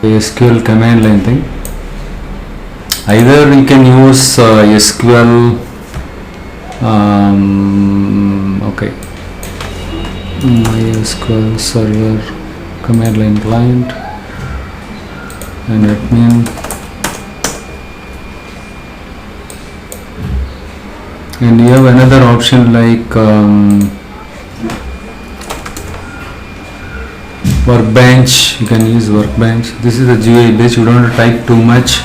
SQL command line thing. Either you can use SQL okay, MySQL server command line client and admin. And you have another option like Workbench. You can use Workbench. This is the GUI base. You don't have to type too much.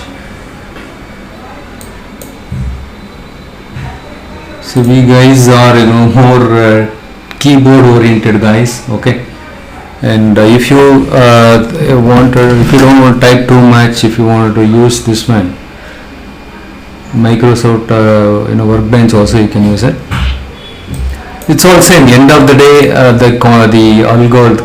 So we guys are more keyboard oriented guys, okay? And if you if you don't want to type too much, if you want to use this one, Microsoft Workbench also you can use it. It's all same. End of the day, the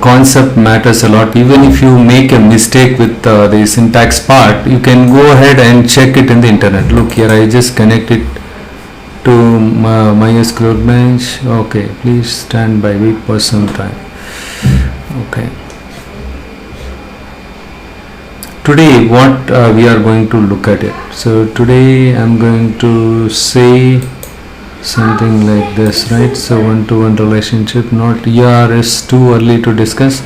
concept matters a lot. Even if you make a mistake with the syntax part, you can go ahead and check it in the internet. Look here, I just connect it to MySQL bench. Okay, please stand by, wait for some time. Okay. Today what we are going to look at it. So today I'm going to say something like this, right? So one-to-one relationship, not ER is too early to discuss.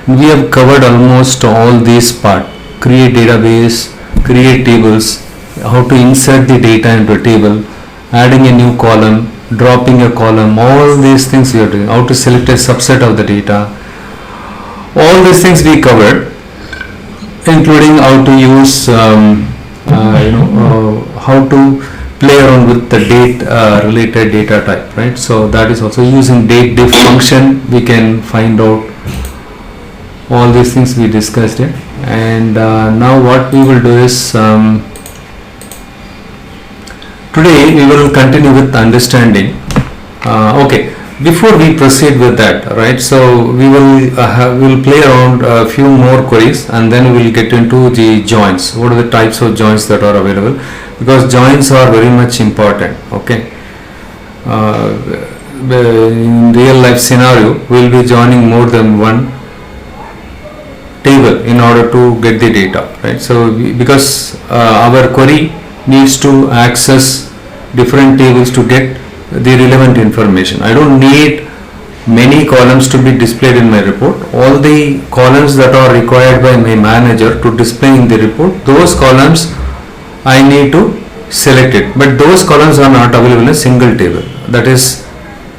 We have covered almost all these part. Create database, create tables, how to insert the data into a table, adding a new column, dropping a column, all these things we are doing. How to select a subset of the data. All these things we covered, including how to use how to play around with the date related data type, right? So that is also using date diff function we can find out all these things we discussed it. And now what we will do is today we will continue with understanding. Okay, before we proceed with that, right, so we will play around a few more queries and then we will get into the joins. What are the types of joins that are available, because joins are very much important, okay? In real life scenario, we will be joining more than one table in order to get the data, right? So because our query needs to access different tables to get the relevant information. I don't need many columns to be displayed in my report. All the columns that are required by my manager to display in the report, those columns I need to select it, but those columns are not available in a single table. That is,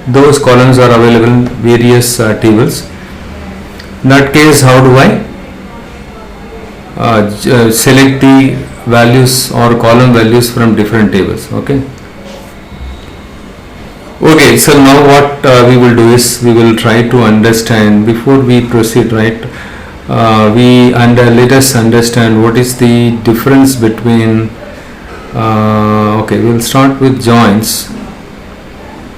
those columns are available in various tables. In that case, how do I select the values or column values from different tables? Okay, so now what we will do is we will try to understand, before we proceed, right, let us understand what is the difference between okay, we'll start with joins.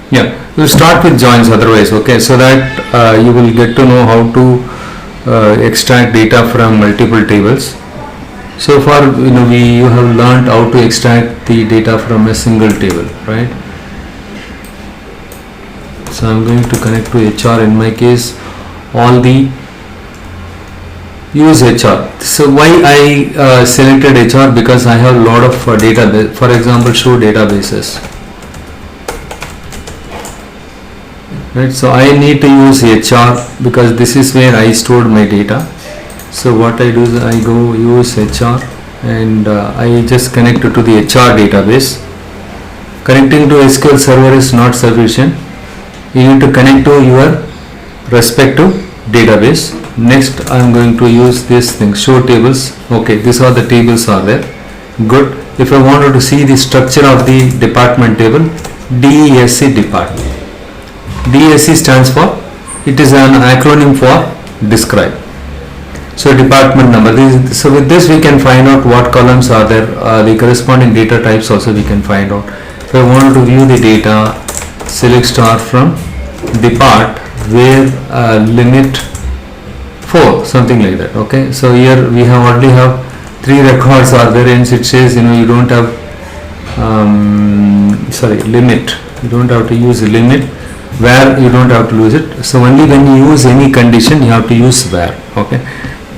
Yeah, we'll start with joins otherwise, okay, so that you will get to know how to extract data from multiple tables. So far, you have learned how to extract the data from a single table, right? So I'm going to connect to HR. In my case, all the use HR. So why I selected HR? Because I have a lot of data. For example, show databases. Right. So I need to use HR because this is where I stored my data. So what I do is I go use HR and I just connect to the HR database. Connecting to SQL server is not sufficient. You need to connect to your respective database. Next I am going to use this thing, show tables. Okay, these are the tables are there. Good. If I wanted to see the structure of the department table, DESC department. DESC stands for, it is an acronym for describe. So department number. So with this we can find out what columns are there, the corresponding data types also we can find out. If I wanted to view the data, select star from depart where limit 4, something like that. Okay, so here we have already have 3 records are there, and it says you don't have limit. You don't have to use limit, where you don't have to use it. So only when you use any condition you have to use where. Okay,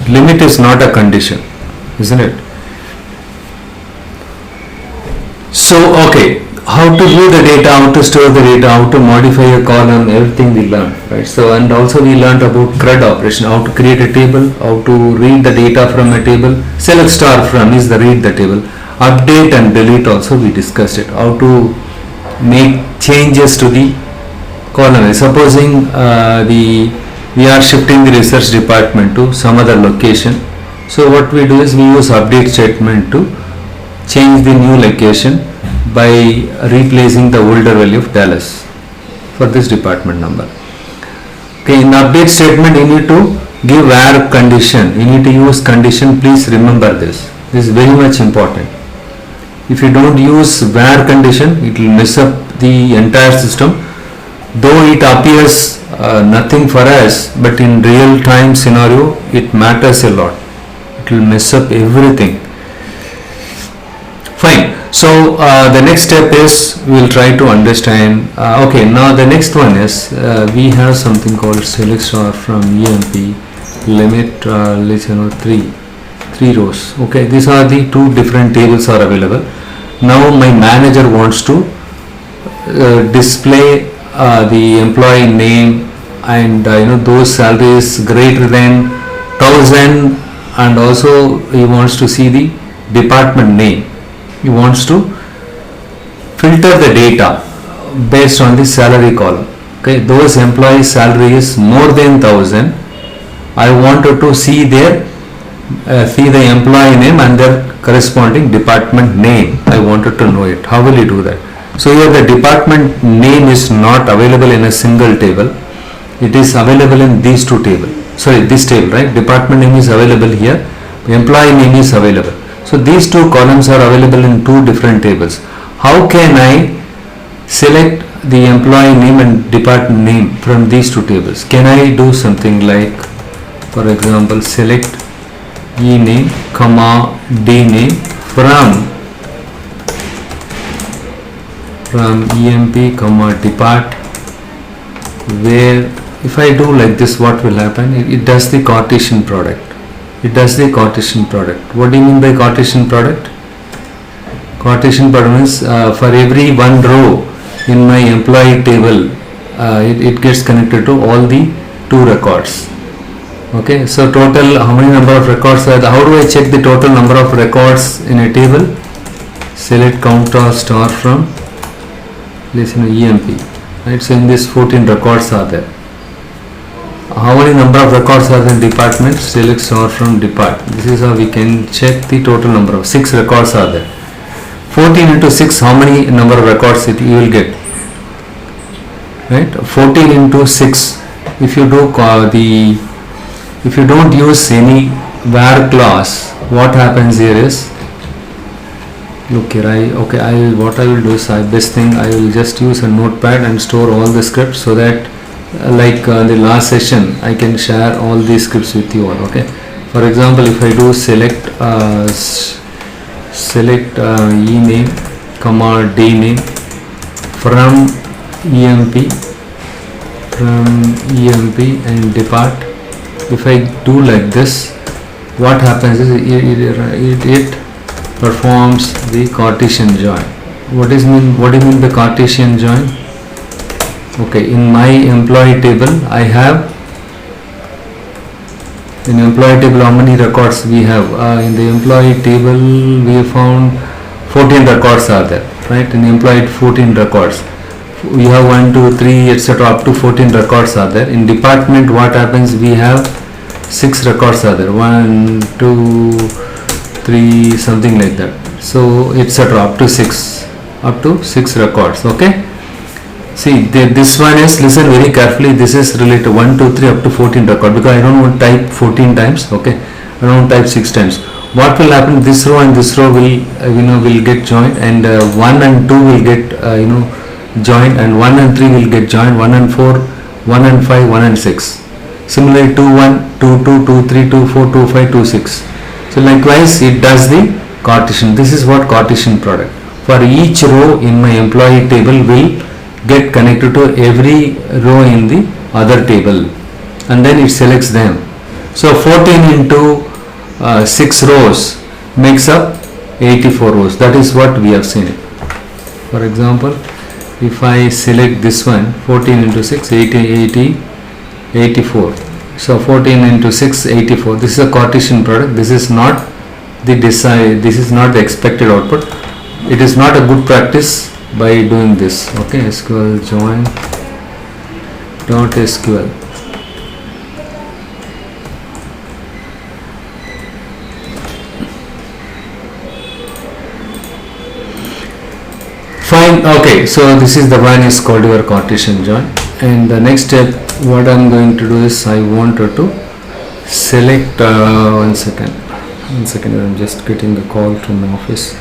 limit is not a condition. isn't it? So, okay, how to view the data, how to store the data, how to modify a column, everything we learned, right? So, and also we learned about CRUD operation, how to create a table, how to read the data from a table. Select star from is the read the table. Update and delete also we discussed it. How to make changes to the column. Supposing we are shifting the research department to some other location. So what we do is we use update statement to change the new location by replacing the older value of Dallas for this department number. Okay, in update statement you need to give where condition. You need to use condition. Please remember this. This is very much important. If you don't use where condition, it will mess up the entire system. Though it appears nothing for us, but in real time scenario it matters a lot. It will mess up everything. Fine. So the next step is we will try to understand. Okay, now the next one is we have something called select star from EMP limit. Let's three rows. Okay, these are the two different tables are available. Now my manager wants to display the employee name and those salaries greater than 1,000, and also he wants to see the department name. He wants to filter the data based on the salary column. Okay, those employees salary is more than 1,000. I wanted to see their see the employee name and their corresponding department name. I wanted to know it. How will you do that? So here the department name is not available in a single table. It is available in these two tables. Sorry, this table, right? Department name is available here. Employee name is available. So these two columns are available in two different tables. How can I select the employee name and department name from these two tables? Can I do something like, for example, select E name, comma D name from EMP, comma depart, where if I do like this, what will happen? It does the Cartesian product. It does the Cartesian product. What do you mean by Cartesian product? Cartesian product means for every one row in my employee table, it gets connected to all the two records. Okay, so total, how many number of records are there? How do I check the total number of records in a table? Select count or star from EMP. Right, so in this 14 records are there. How many number of records are there in department? Select star from depart. This is how we can check the total number of 6 records are there. 14 into 6, how many number of records you will get? Right, 14 into 6. If you do if you don't use any where clause, what happens here is, look here, what I will do is, best thing, I will just use a notepad and store all the scripts so that like the last session I can share all these scripts with you all. Okay, for example, if I do select E name, comma D name from EMP and depart. If I do like this, what happens is it performs the Cartesian join. What do you mean by Cartesian join? Okay, in my employee table I have, in employee table how many records we have? In the employee table we found 14 records are there, right? In employee 14 records. We have 1, 2, 3, etc. up to 14 records are there. In department what happens? We have 6 records are there. 1, 2, 3, something like that. So etc. up to 6 records. Okay. See, this one is, listen very carefully. This is related 1, 2, 3 up to 14 record, because I don't want to type 14 times. Okay. I don't want to type 6 times. What will happen? This row and this row will will get joined, and 1 and 2 will get joined, and 1 and 3 will get joined, 1 and 4, 1 and 5, 1 and 6. Similarly 2, 1, 2, 2, 2, 3, 2, 4, 2, 5, 2, 6. So likewise it does the Cartesian. This is what Cartesian product. For each row in my employee table will get connected to every row in the other table, and then it selects them. So 14 into 6 rows makes up 84 rows. That is what we have seen it. For example, if I select this one, 14 into 6, 84. So 14 into 6, 84. This is a Cartesian product. This is not the desired, this is not the expected output. It is not a good practice by doing this. Okay, SQL join dot SQL. Fine. Okay, so this is the one is called your Cartesian join, and the next step what I'm going to do is I wanted to select one second, I'm just getting a call from my office.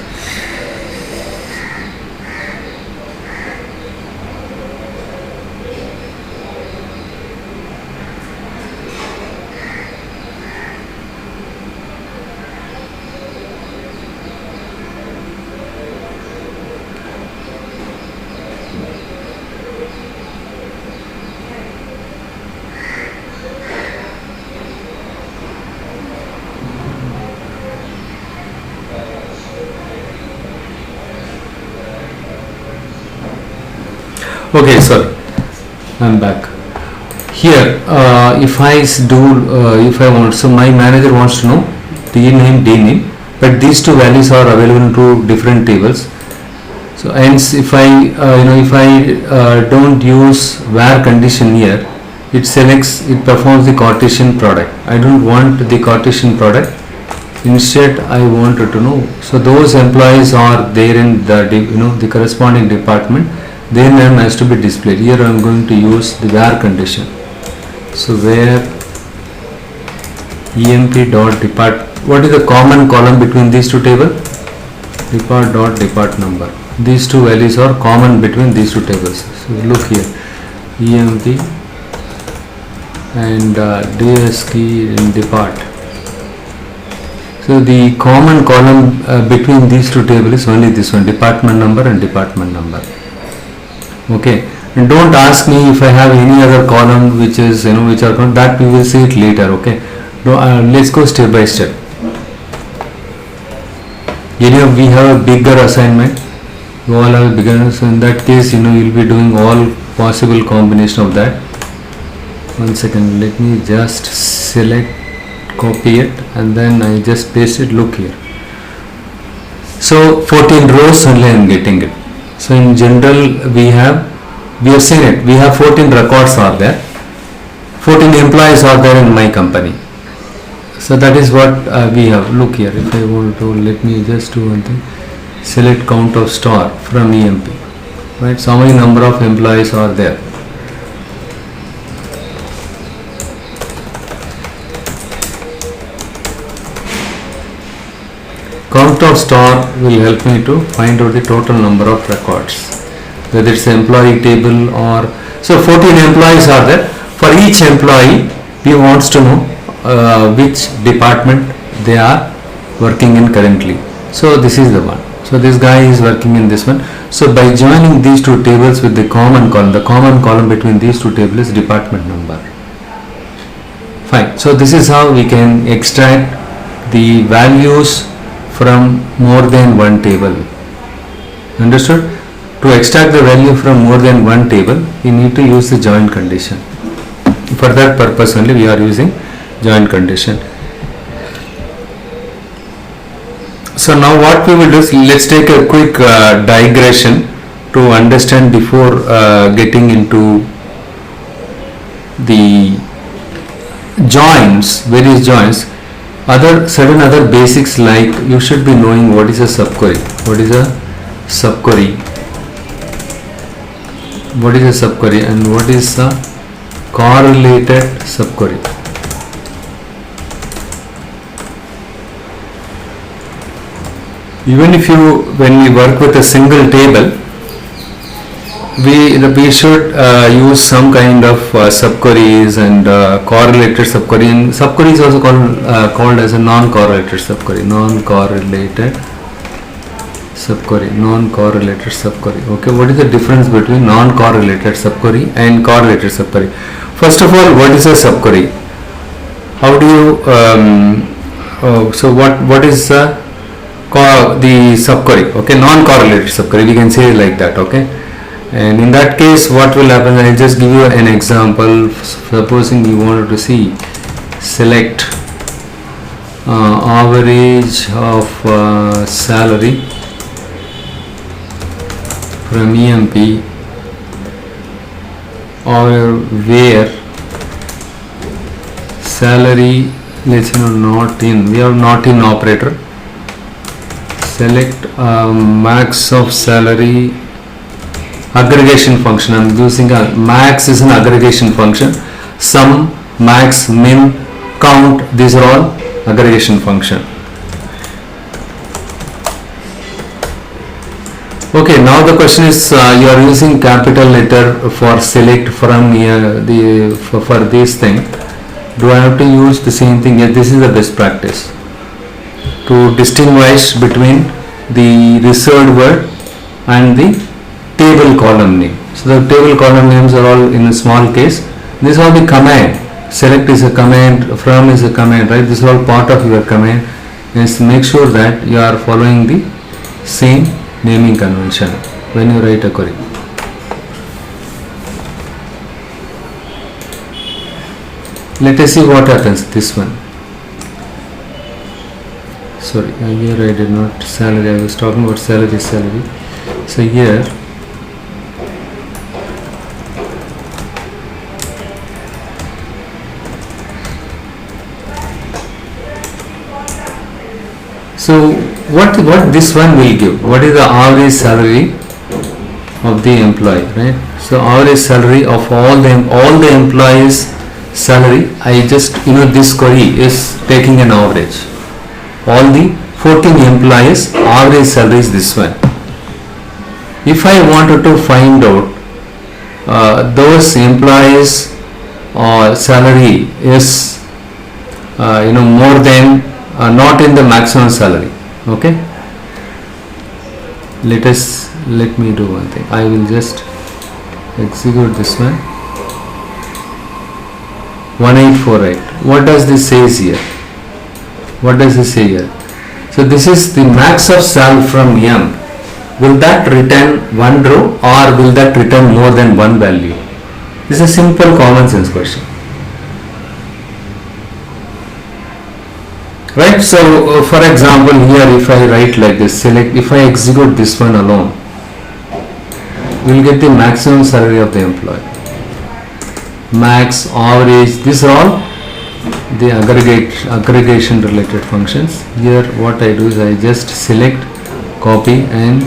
Okay, sir, I'm back. Here, if I want, so my manager wants to know D name, but these two values are available in two different tables. So hence, if I don't use where condition here, it performs the Cartesian product. I don't want the Cartesian product. Instead, I wanted to know. So those employees are there in the corresponding department. Their name has to be displayed. Here I am going to use the where condition. So where emp dot depart. What is the common column between these two tables? Depart dot depart number. These two values are common between these two tables. So look here, emp and ds key in depart. So the common column between these two tables is only this one, department number and department number. Okay, and don't ask me if I have any other column which is which are that we will see it later. Okay, let's go step by step. We have a bigger assignment. You all have bigger, so in that case you'll be doing all possible combination of that. One second, let me just select, copy it, and then I just paste it. Look here. So 14 rows only I am getting it. So in general we have seen it. We have 14 records are there. 14 employees are there in my company. So that is what we have. Look here. If I want to, let me just do one thing. Select count of star from EMP. Right. So how many number of employees are there? Count of star will help me to find out the total number of records, whether it's employee table or so. 14 employees are there. For each employee, we wants to know which department they are working in currently. So this is the one. So this guy is working in this one. So by joining these two tables with the common column between these two tables is department number. Fine. So this is how we can extract the values from more than one table. Understood? To extract the value from more than one table, we need to use the join condition. For that purpose only we are using join condition. So now what we will do is, let's take a quick digression to understand before getting into the joins, various joins. Certain other basics, like you should be knowing what is a subquery. What is a subquery? What is a subquery and what is a correlated subquery? Even if when we work with a single table, we should use some kind of subqueries and correlated subquery. And subquery is also called as a non-correlated subquery. Non-correlated subquery. Okay, what is the difference between non-correlated subquery and correlated subquery? First of all, what is a subquery? How do you so what is a the subquery, okay, non-correlated subquery, we can say like that, okay. And in that case what will happen, I'll just give you an example. Supposing we wanted to see select average of salary from EMP, or where salary, let's say not in, we have not in operator, select max of salary aggregation function. I'm using a max is an aggregation function, sum, max, min, count, these are all aggregation function. Okay, now the question is you are using capital letter for select from for this thing. Do I have to use the same thing? Yes, this is the best practice to distinguish between the reserved word and the table column name. So the table column names are all in a small case. This is all the command. Select is a command, from is a command, right? This is all part of your command. Is make sure that you are following the same naming convention when you write a query. Let us see what happens. This one. Sorry, here I did not salary. I was talking about salary. So here. So what this one will give? What is the average salary of the employee, right? So average salary of all the employees salary. I just this query is taking an average. All the 14 employees average salary is this one. If I wanted to find out those employees salary is more than not in the maximum salary, okay, let me do one thing. I will just execute this one. 1848. What does this says here? What does it say here? So this is the max of sal from M. Will that return one row or will that return more than one value? This is a simple common sense question. Right, so for example here if I write like this, select, if I execute this one alone, we will get the maximum salary of the employee. Max, average, these are all the aggregation related functions. Here what I do is I just select, copy and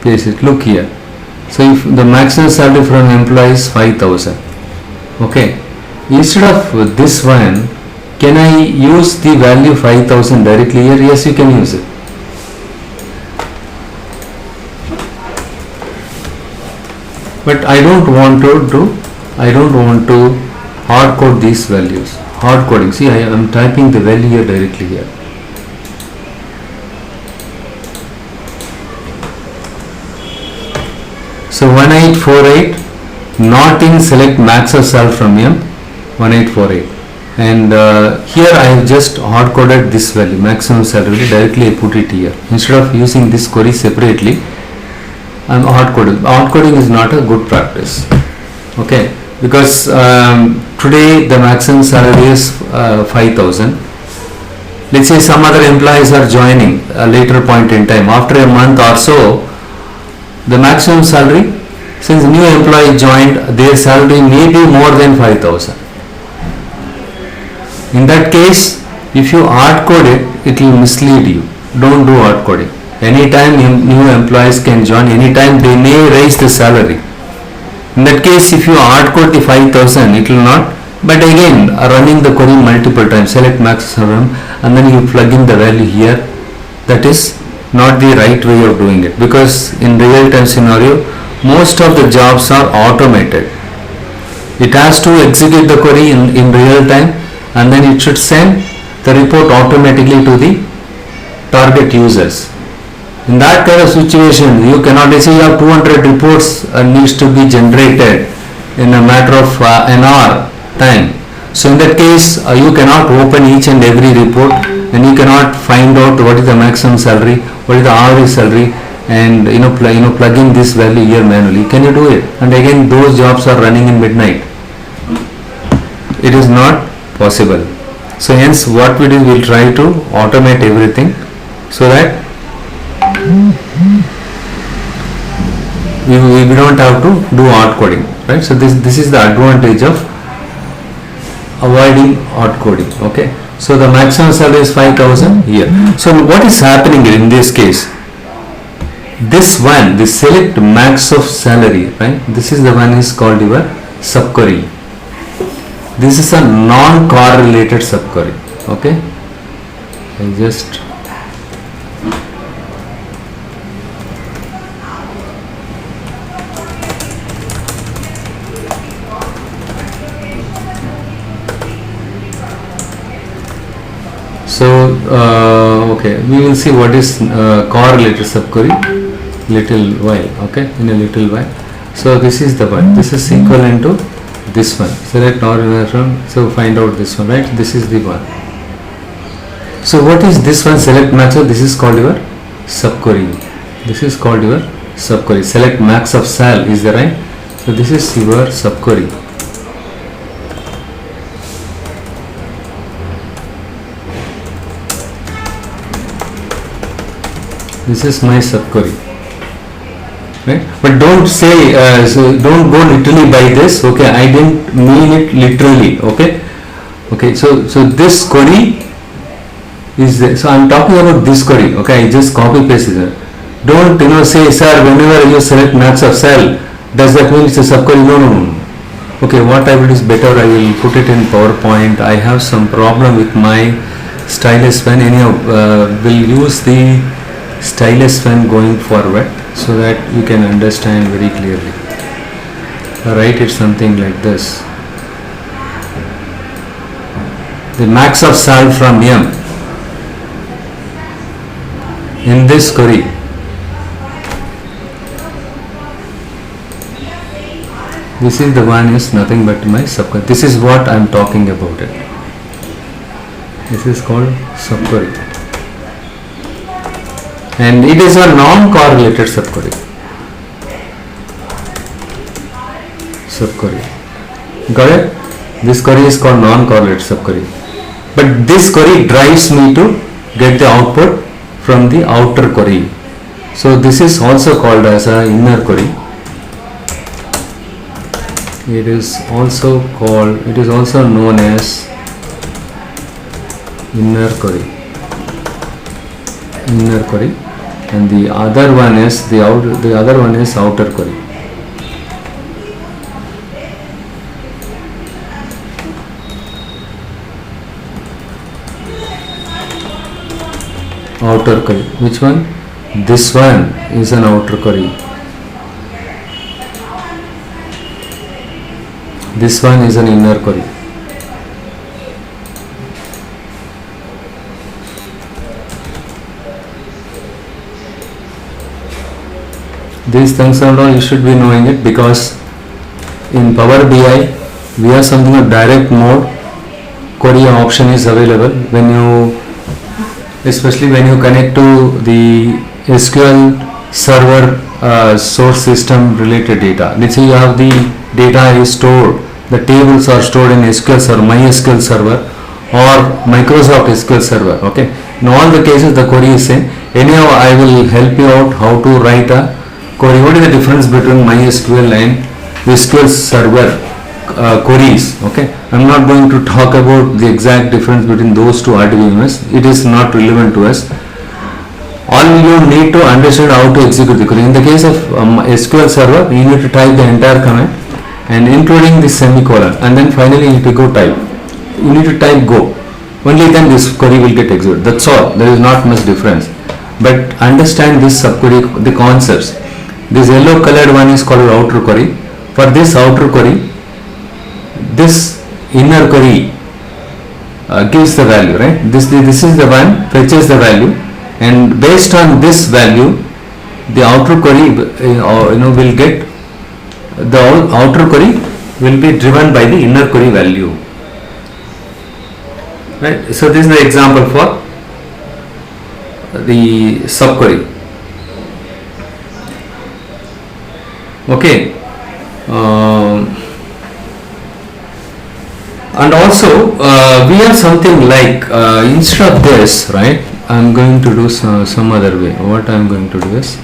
paste it. Look here. So if the maximum salary from employee is 5,000, okay, instead of this one, can I use the value 5,000 directly here? Yes, you can use it. But I don't want to hard code these values. Hard coding. See, I am typing the value here directly here. So 1848, not in select max of sal from M, 1848. And here I have just hard coded this value, maximum salary, directly I put it here. Instead of using this query separately, I am hard coding. Hard coding is not a good practice, okay, because today the maximum salary is 5,000. Let's say some other employees are joining a later point in time. After a month or so, the maximum salary, since new employee joined, their salary may be more than 5,000. In that case, if you hard code it, it will mislead you. Don't do hard coding. Anytime new employees can join, anytime they may raise the salary. In that case, if you hard code the 5,000, it will not. But again, running the query multiple times, select max salary, and then you plug in the value here. That is not the right way of doing it, because in real time scenario, most of the jobs are automated. It has to execute the query in real time, and then it should send the report automatically to the target users. In that kind of situation, you cannot say you have 200 reports needs to be generated in a matter of an hour time. So in that case, you cannot open each and every report and you cannot find out what is the maximum salary, what is the average salary, and plug in this value here manually. Can you do it? And again, those jobs are running in midnight. It is not possible. So hence what we do, we'll try to automate everything so that we don't have to do hard coding, right? So this is the advantage of avoiding hard coding. Okay, so the maximum salary is 5,000 here. So what is happening in this case? This one, the select max of salary, right? This is the one is called your subquery. This is a non-correlated subquery. Okay, I just okay, we will see what is correlated subquery little while. Okay, in a little while. So this is the one. This is equivalent to this one. Select non-uniform. So find out this one, right? This is the one. So what is this one? Select max of, this is called your subquery. This is called your subquery. Select max of sal is the right. So this is your subquery. This is my subquery, right? But don't say, so don't go literally by this. Okay, I didn't mean it literally. Okay, okay. So this query is there. So I'm talking about this query. Okay, I just copy paste it. Don't say, sir, whenever you select max of cell, does that mean it's a subquery? No. Okay, what I will do is better. I will put it in PowerPoint. I have some problem with my stylus pen. Anyhow, we'll use the stylus pen going forward so that you can understand very clearly. Write it something like this. The max of sal from M in this query. This is the one is nothing but my subquery. This is what I am talking about it. This is called subquery. And it is a non-correlated subquery. Got it? This query is called non-correlated subquery. But this query drives me to get the output from the outer query. So this is also called as a inner query. It is also known as inner query. And the other one is outer query. Outer query. Which one? This one is an outer query. This one is an inner query. These things are all you should be knowing it, because in Power BI we have something of direct mode query option is available especially when you connect to the SQL server source system related data. Let's say you have the data is stored, the tables are stored in SQL server, MySQL server or Microsoft SQL server. Okay, in all the cases the query is same. Anyhow, I will help you out how to write a query. What is the difference between MySQL and SQL server queries? Okay, I'm not going to talk about the exact difference between those two RDBMS. It is not relevant to us. All you need to understand how to execute the query. In the case of SQL server, you need to type the entire command and including the semicolon, and then finally you need to go type. You need to type go. Only then this query will get executed. That's all. There is not much difference. But understand this subquery, the concepts. This yellow colored one is called outer query. For this outer query, this inner query gives the value, right? This is the one fetches the value, and based on this value, the outer query will get the outer query will be driven by the inner query value, right? So this is the example for the subquery. Okay. And also we have something like instead of this, right, I'm going to do some other way. What I'm going to do is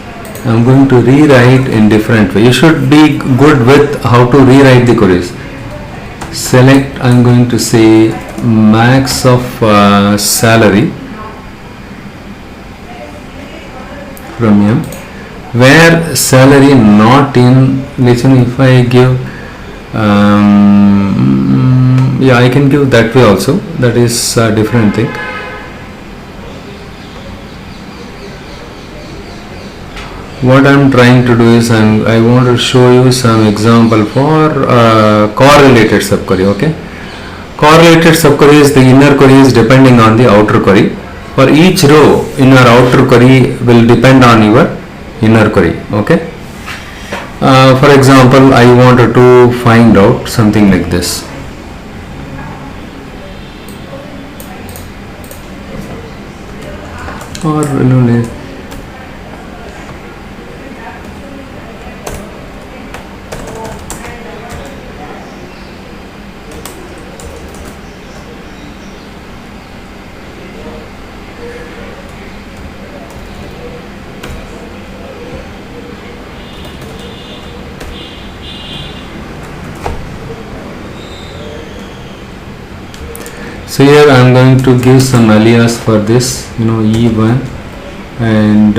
I'm going to rewrite in different way. You should be good with how to rewrite the queries. Select, I'm going to say max of salary from M, where salary not in, listen, if I give yeah, I can give that way also, that is a different thing. What I'm trying to do is I want to show you some example for correlated subquery. Okay, correlated subquery is the inner query is depending on the outer query. For each row in your outer query will depend on your inner query. Okay, for example, I wanted to find out something like this. Or so here I am going to give some alias for this, E1, and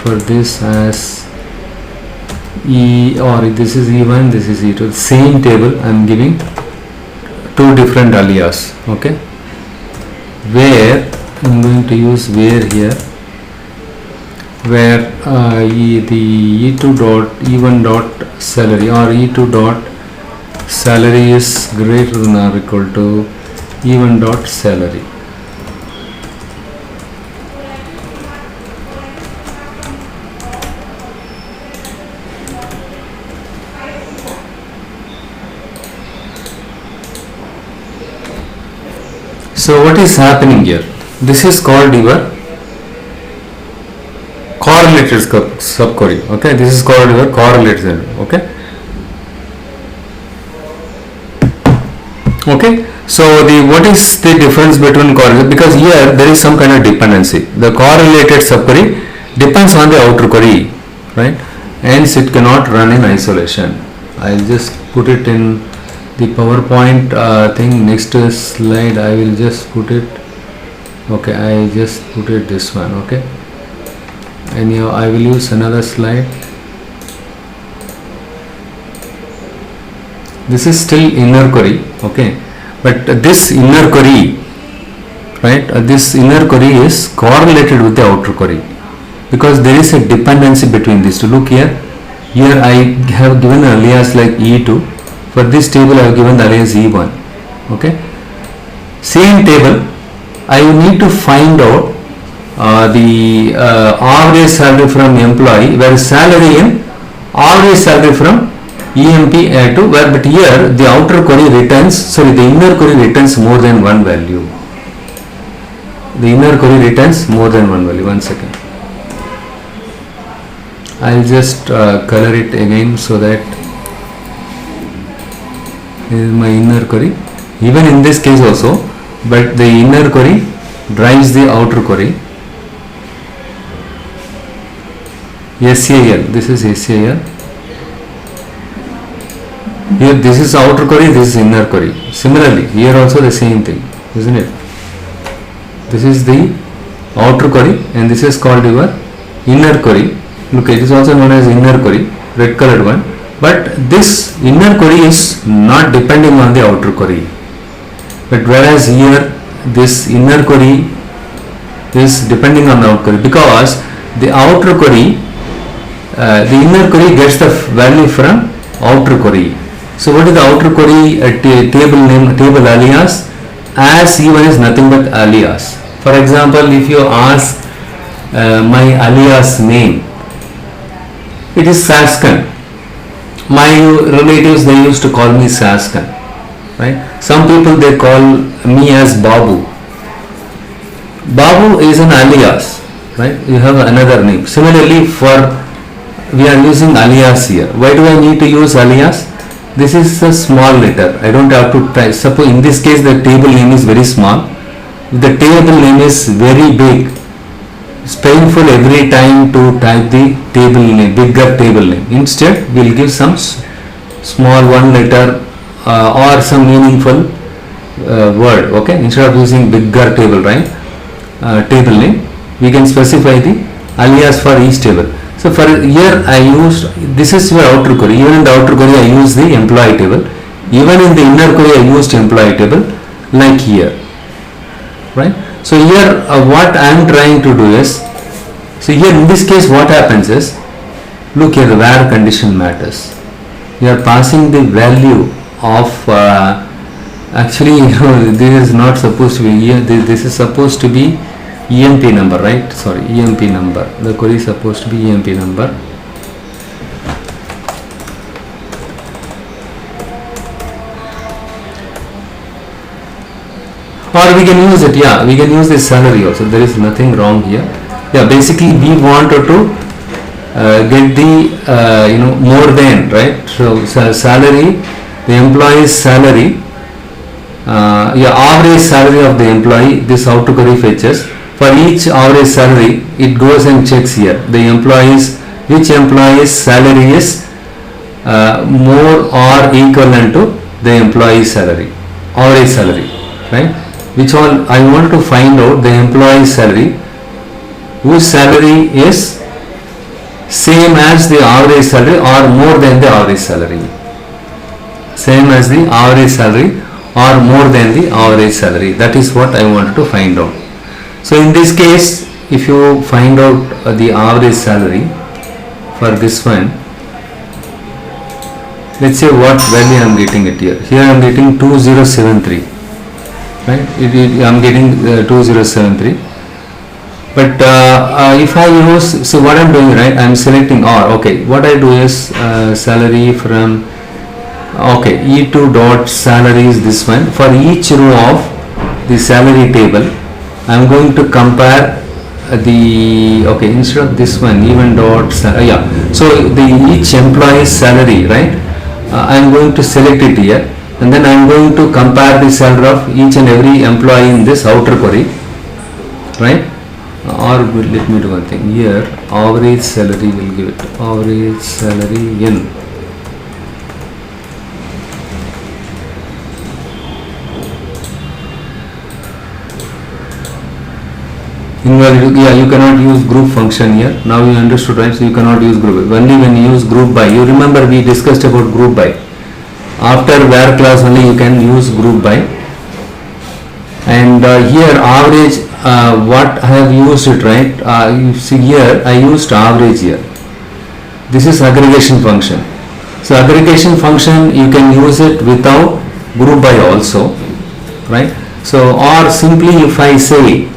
for this as E, or this is E1, this is E2, same table I am giving two different alias. Okay, where I am going to use where here, where the E2 dot E1 dot salary or E2 dot salary is greater than or equal to E1 dot salary. So what is happening here? This is called your correlated subquery. Okay, this is called your correlated. Okay. Okay. So what is the difference between correlated? Because here there is some kind of dependency. The correlated subquery depends on the outer query, right? Hence it cannot run in isolation. I'll just put it in the PowerPoint thing. Next slide I will just put it. Okay, I just put it this one. Okay, and I will use another slide. This is still inner query. Okay, but this inner query, right, this inner query is correlated with the outer query because there is a dependency between these two. Look here, I have given an alias like E2. For this table I have given the alias E1. Okay, same table I need to find out the average salary from employee, where salary in average salary from EMP2, where but here the outer query returns, sorry, the inner query returns more than one value. The inner query returns more than one value. One second, I'll just color it again so that this is my inner query. Even in this case also, but the inner query drives the outer query. SAL, this is SAL. Here this is outer query, this is inner query. Similarly, here also the same thing, isn't it? This is the outer query and this is called your inner query. Look, it is also known as inner query, red colored one. But this inner query is not depending on the outer query. But whereas here this inner query is depending on the outer query, because the outer query, the inner query gets the value from outer query. So what is the outer query table name, table alias? As E1 is nothing but alias. For example, if you ask my alias name, it is Saskan. My relatives, they used to call me Saskan, right? Some people, they call me as Babu. Babu is an alias, right? You have another name. Similarly, for we are using alias here. Why do I need to use alias? This is a small letter. I don't have to type. Suppose in this case the table name is very small. If the table name is very big, it's painful every time to type the table name, bigger table name. Instead, we'll give some small one letter or some meaningful word. Okay, instead of using bigger table, right? Table name, we can specify the alias for each table. So for here I used, this is your outer query. Even in the outer query I use the employee table. Even in the inner query I used employee table, like here, right? So here what I am trying to do is, so here in this case what happens is, look here, the where condition matters. You are passing the value of actually this is not supposed to be here, this is supposed to be EMP number, right? Sorry, EMP number. The query is supposed to be EMP number. Or we can use it, yeah, we can use this salary also. There is nothing wrong here. Yeah, basically we wanted to get the more than, right? So salary, the employee's salary, average salary of the employee, this outer query fetches. For each average salary, it goes and checks here the employees, which employee's salary is more or equivalent to the employee's salary, average salary, right? Which all I want to find out the employee's salary, whose salary is same as the average salary or more than the average salary. Same as the average salary or more than the average salary. That is what I wanted to find out. So in this case, if you find out the average salary for this one, let's say what value I am getting it here. Here I am getting 2073, right? I am getting 2073. But if I use, so what I am doing, right? I am selecting or, okay, what I do is salary from, okay, E2 dot salary is this one. For each row of the salary table, I am going to compare the, okay, instead of this one, even dot salary, yeah. So the each employee's salary, right? I am going to select it here, and then I am going to compare the salary of each and every employee in this outer query, right? Or let me do one thing here. Average salary will give it average salary in. Invalid, yeah, you cannot use group function here. Now you understood, right? So you cannot use group. Only when you use group by. You remember we discussed about group by. After where clause only you can use group by. And here average, what I have used it, right? You see here I used average here. This is aggregation function. So aggregation function you can use it without group by also, right? So or simply if I say,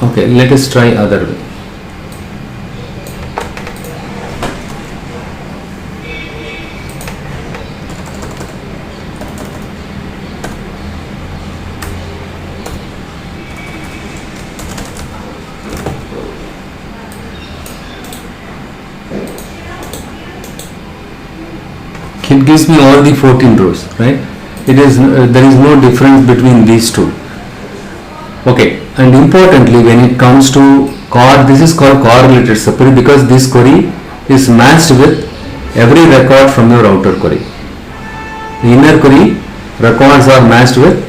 okay, let us try other way. It gives me all the 14 rows, right? It is there is no difference between these two. Okay, and importantly, when it comes to this is called correlated subquery because this query is matched with every record from your outer query. The inner query records are matched with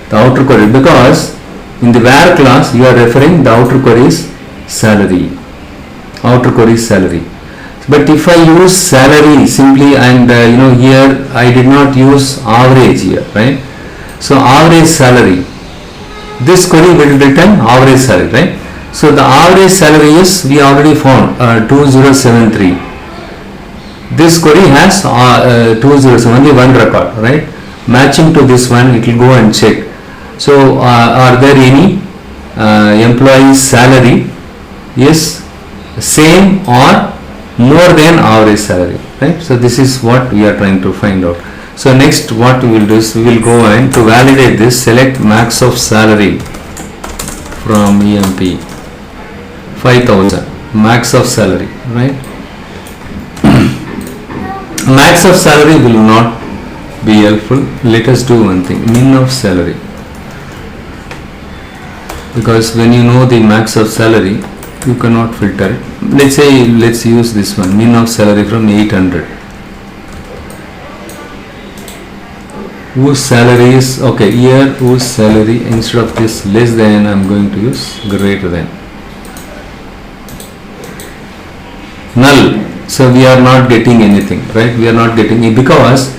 the outer query because in the where class you are referring the outer query's salary. Outer query's salary. But if I use salary simply and here I did not use average here, right? So average salary. This query will return average salary, right? So the average salary is, we already found 2073. This query has 207, only one record, right? Matching to this one, it will go and check. So are there any employee's salary is same or more than average salary, right? So this is what we are trying to find out. So next what we will do is we will go and to validate this, select max of salary from EMP. 5,000 max of salary, right? Max of salary will not be helpful. Let us do one thing, min of salary, because when you know the max of salary you cannot filter it. Let's use this one, min of salary from 800. Whose salary is okay here, whose salary, instead of this less than, I'm going to use greater than. Null. So we are not getting anything, right? We are not getting it because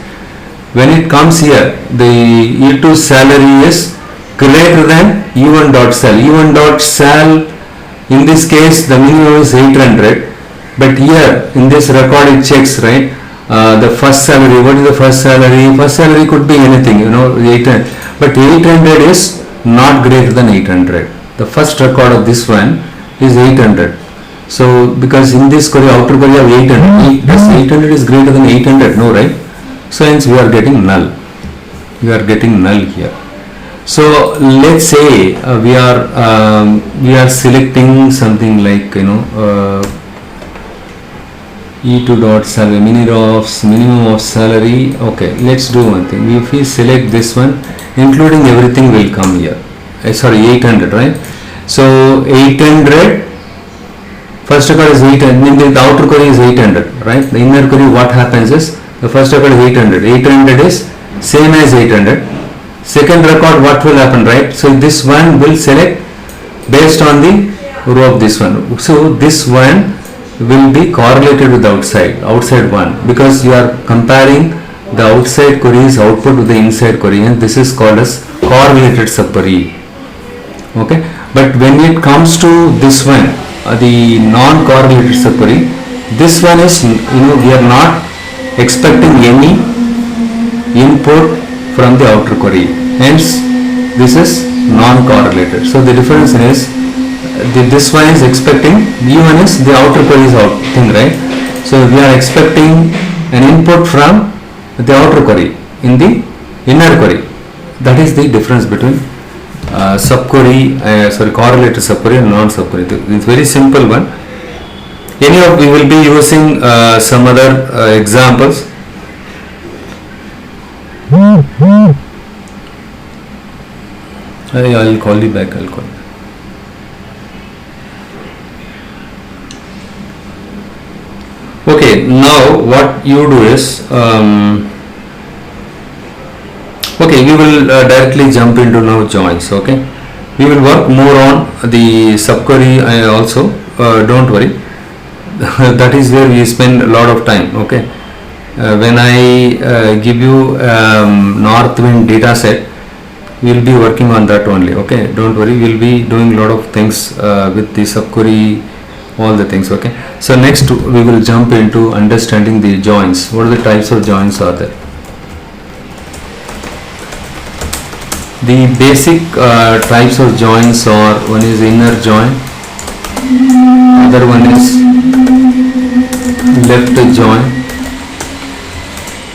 when it comes here, the E2 salary is greater than E1 dot sal. E1 dot sal, in this case the minimum is 800, but here in this record it checks, right? The first salary, what is the first salary? First salary could be anything, 800, but 800 is not greater than 800. The first record of this one is 800. So because in this query, outer query of 800, this 800 is greater than 800, no, right? So hence we are getting null. We are getting null here. So let's say we are selecting something like E2 dot salary, minimum of salary. Okay, let's do one thing. If we select this one, including everything will come here. 800, right? So 800. First record is 800, the outer query is 800, right? The inner query, what happens is, the first record is 800. 800 is same as 800. Second record, what will happen, right? So this one will select based on the row of this one. So this one will be correlated with the outside one, because you are comparing the outside query's output with the inside query, and this is called as correlated subquery. Okay, but when it comes to this one, the non-correlated subquery, this one is, we are not expecting any input from the outer query, hence this is non-correlated. So the difference is, this one is expecting, E1 is the outer query is out thing, right? So we are expecting an input from the outer query in the inner query. That is the difference between correlated subquery and non-subquery. It's very simple one. Anyhow, we will be using some other examples. I'll call you back. Okay, now what you do is, okay, we will directly jump into now joins. Okay, we will work more on the subquery also. Don't worry, that is where we spend a lot of time. Okay, when I give you Northwind data set, we will be working on that only. Okay, don't worry, we will be doing a lot of things with the subquery, all the things. Okay, so next we will jump into understanding the joins. What are the types of joins are there? The basic types of joins are, one is inner join, other one is left join,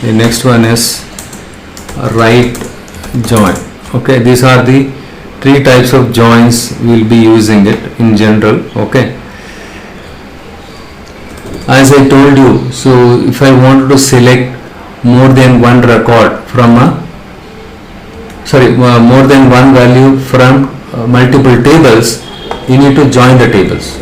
the next one is right join. Okay, these are the three types of joins. We will be using it in general. Okay, as I told you, so if I wanted to select more than one record from more than one value from multiple tables, you need to join the tables.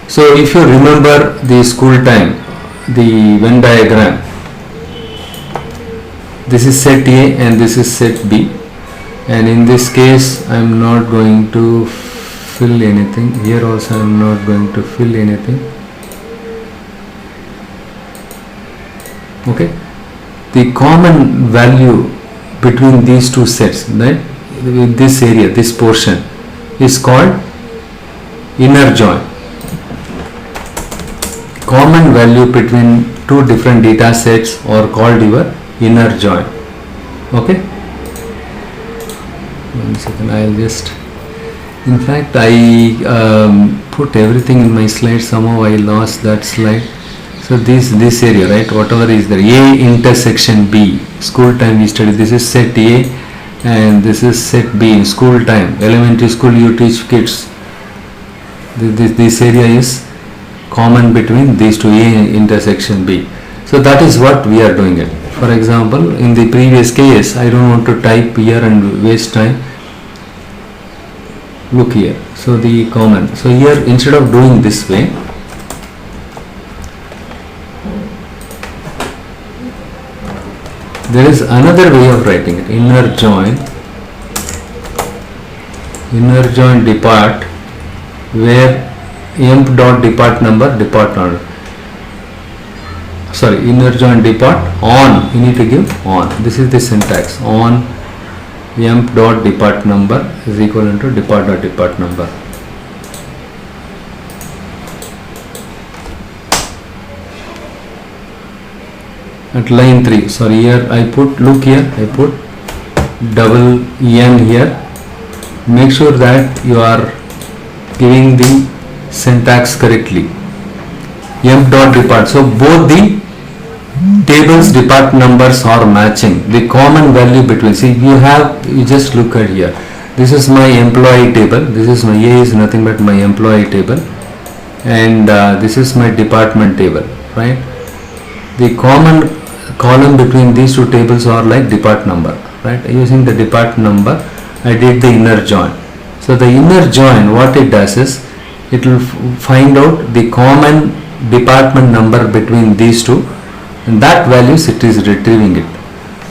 So if you remember the school time, the Venn diagram, this is set A and this is set B, and in this case I am not going to fill anything. Here also I am not going to fill anything. Okay, the common value between these two sets, right, with this area, this portion, is called inner join. Common value between two different data sets are called your inner join. Okay, 1 second, I'll just In fact, I put everything in my slide. Somehow I lost that slide. So this area, right? Whatever is there, A intersection B, school time we study. This is set A, and this is set B. School time, elementary school. You teach kids. This area is common between these two, A intersection B. So that is what we are doing it. For example, in the previous case, I don't want to type here and waste time. Look here. So the common. So here, instead of doing this way, there is another way of writing it. Inner join depart, where emp dot depart number depart order. Sorry, inner join depart on. You need to give on. This is the syntax. On emp dot depart number is equal to depart dot depart number. At line 3, sorry, here I put, look here, I put double n here. Make sure that you are giving the syntax correctly. Emp dot depart. So both the tables depart numbers are matching. The common value between, see, you just look at here. This is my employee table. This is my A is nothing but my employee table, and this is my department table, right? The common column between these two tables are like depart number, right? Using the depart number, I did the inner join. So the inner join, what it does is, it will find out the common department number between these two, and that values it is retrieving it.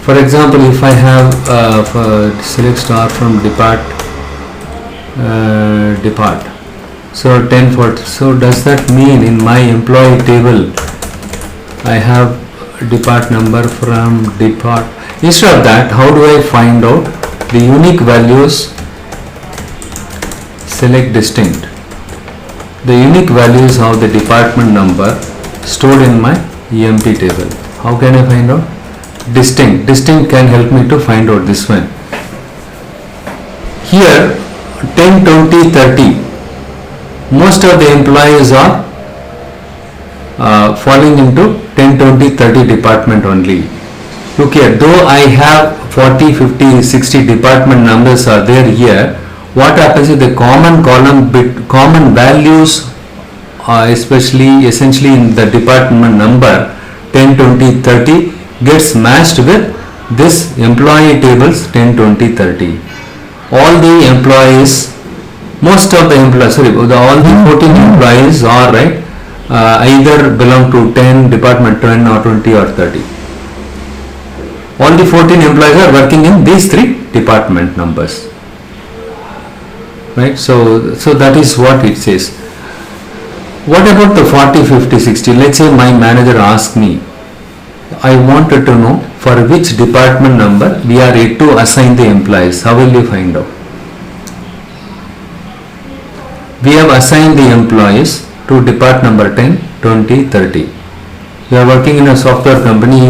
For example, if I have select star from depart, so 1040. So does that mean in my employee table I have depart number from depart? Instead of that, how do I find out the unique values? Select distinct. The unique values of the department number stored in my EMP table. How can I find out? Distinct. Distinct can help me to find out this one. Here 10, 20, 30. Most of the employees are falling into 10, 20, 30 department only. Look here, though I have 40, 50, 60 department numbers are there here, what happens is the common column common values, essentially in the department number 10, 20, 30 gets matched with this employee tables 10, 20, 30. All the employees, most of the employees, all the 14 employees are right, either belong to 10, department 10 or 20 or 30. All the 14 employees are working in these three department numbers. Right, so that is what it says. What about the 40, 50, 60? Let's say my manager asked me, I wanted to know for which department number we are yet to assign the employees. How will you find out? We have assigned the employees to depart number 10, 20, 30. You are working in a software company,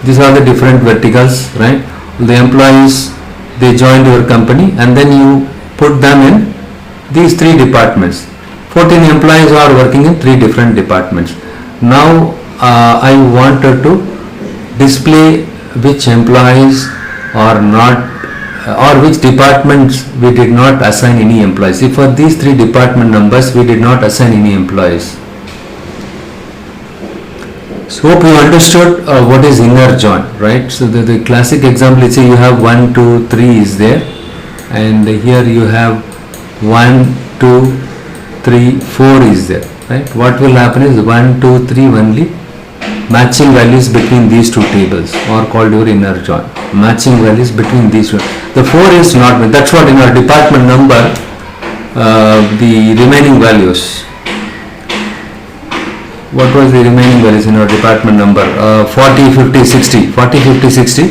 these are the different verticals, right? The employees, they joined your company and then you put them in these three departments. 14 employees are working in three different departments. Now I wanted to display which employees are not, or which departments we did not assign any employees. If for these three department numbers we did not assign any employees. So hope you understood what is inner join, right? So the classic example, let's say you have 1, 2, 3 is there, and here you have 1, 2, 3, 4 is there, right? What will happen is 1, 2, 3 only matching values between these two tables are called your inner join. Matching values between these two. The 4 is not, that's what in our department number, the remaining values. What was the remaining values in our department number? 40, 50, 60. 40, 50, 60.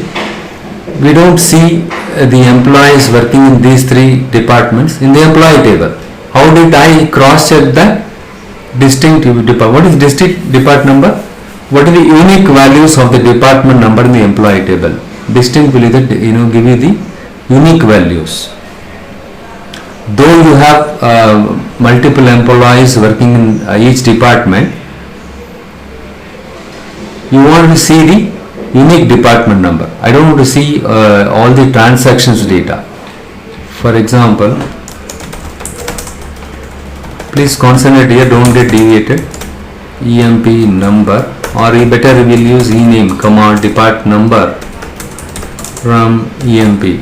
We don't see the employees working in these three departments in the employee table. How did I cross check the distinct department? What is distinct department number? What are the unique values of the department number in the employee table? Distinct will either give you the unique values. though you have multiple employees working in each department, you want to see the unique department number. I don't want to see all the transactions data. For example, please concentrate here, don't get deviated. EMP number, or better we will use ename comma depart number from EMP.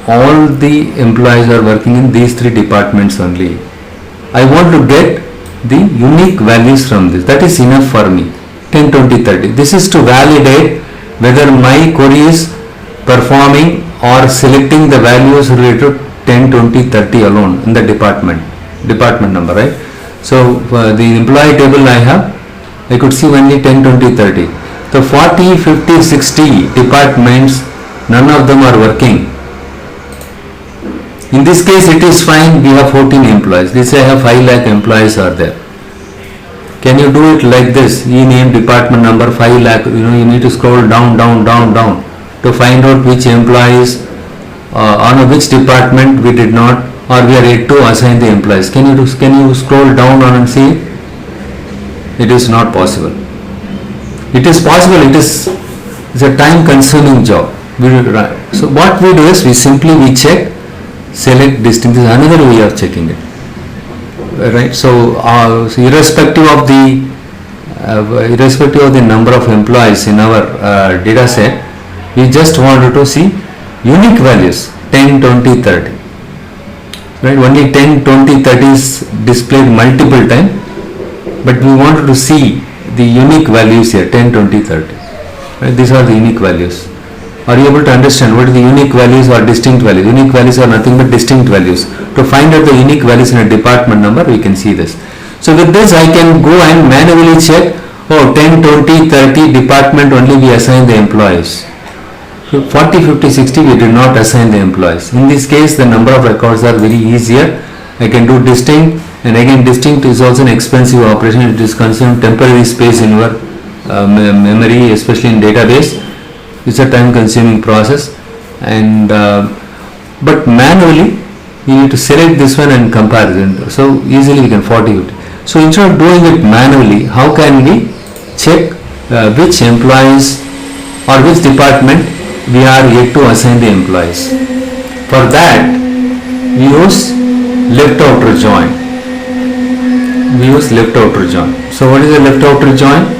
All the employees are working in these three departments only. I want to get the unique values from this. That is enough for me. 10, 20, 30. This is to validate whether my query is performing or selecting the values related to 10, 20, 30 alone in the department number, right? So the employee table I could see only 10, 20, 30. The 40, 50, 60 departments, none of them are working. In this case it is fine, we have 14 employees. Let's say I have 5 lakh employees are there. Can you do it like this? E-name department number 5 lakh, you need to scroll down to find out which employees on which department we did not, or we are yet to assign the employees. Can you scroll down and see? It is not possible. It is possible, it's a time consuming job. So what we do is we check, select distinct. This is another way of checking it, right? So irrespective of the number of employees in our data set, we just wanted to see unique values 10, 20, 30, right? Only 10, 20, 30 is displayed multiple times, but we wanted to see the unique values here 10, 20, 30, right? These are the unique values. Are you able to understand what is the unique values or distinct values? Unique values are nothing but distinct values. To find out the unique values in a department number, we can see this. So with this I can go and manually check, 10, 20, 30 department only we assign the employees. 40, 50, 60 we did not assign the employees. In this case the number of records are very easier. I can do distinct, and again distinct is also an expensive operation. It is consumed temporary space in your memory, especially in database. It's a time consuming process, and but manually you need to select this one and compare it. So easily we can 40, 50. So instead of doing it manually, how can we check which employees or which department we are yet to assign the employees? For that we use left outer join. So what is a left outer join?